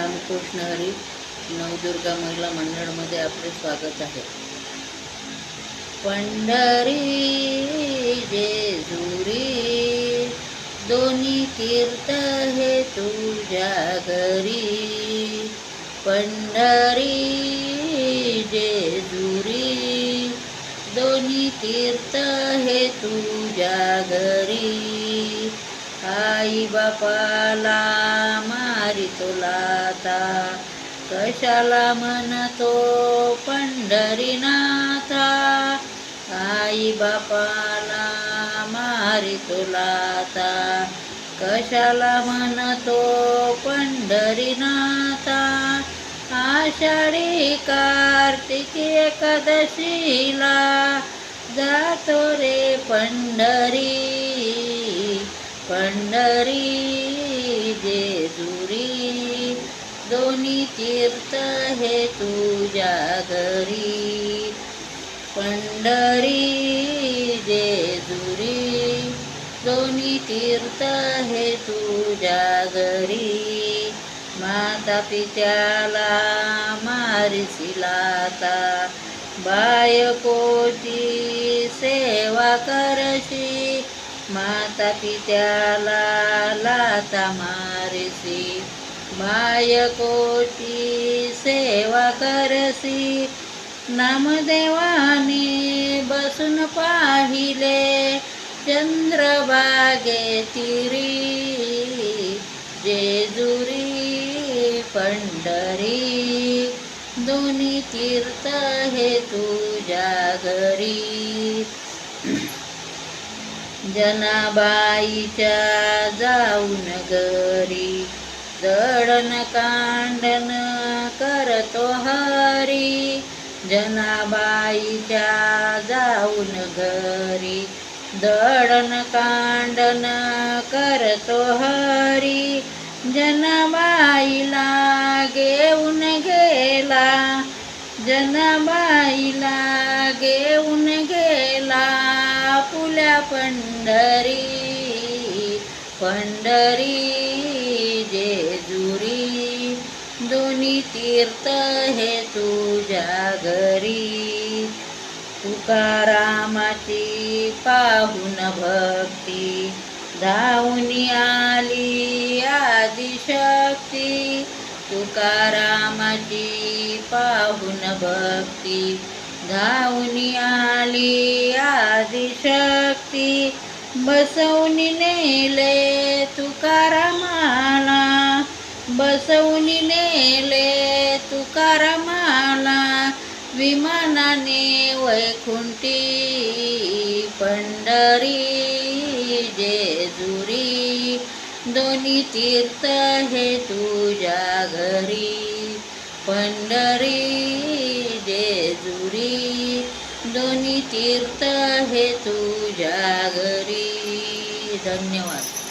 रामकृष्ण हरी. नवदुर्गा महिला मंडळमध्ये आपले स्वागत आहे. पंढरी जेजुरी दोन्ही तीर्थ हे तुझ्या घरी. पंढरी जेजुरी दोन्ही तीर्थ हे तुझ्या घरी. आई बापाला मारितो लाथा, कशाला म्हणतो पंढरीनाथा. आई बापाला मारितो लाथा, कशाला म्हणतो पंढरीनाथा. आषाढी कार्तिकी एकादशीला जातो रे पंढरी. पंढरी जेजुरी दोन्ही तीर्थ हे तुझ्या घरी. पंढरी जेजुरी दोन्ही तीर्थ हे तुझ्या घरी. माता पित्याला मारिसी लाथा, बायकोची सेवा करशी. माता पित्याला लाथा मारिसी, बायकोची सेवा करसी. नामदेवाने बसून पाहिले चंद्रभागे तीरी. जेजुरी पंढरी दोन्ही तीर्थ हे तुझ्या घरी. जनाबाईच्या जाऊन घरी दळण कांडण करतो हरी. जनाबाईच्या जाऊन घरी दळण कांडण करतो हरी. जनाबाईला घेऊन गेला, जनाबाईला घेऊन गेला पुल्या पंढरी. पंढरी जेजुरी दोन्ही तीर्थ हे तुझ्या घरी. तुकारामाची पाहून भक्ती धावून आली आदिशक्ती. तुकारामाची पाहून भक्ती धावून आली आदिशक्ती. बसवून नेले तुकारामाला, बसवून नेले तुकारामाला विमानाने वैकुंठी. पंढरी जेजुरी दोन्ही तीर्थ हे तुझ्या घरी. पंढरी जेजुरी दोन्ही तीर्थ हे तुझ्या घरी. धन्यवाद.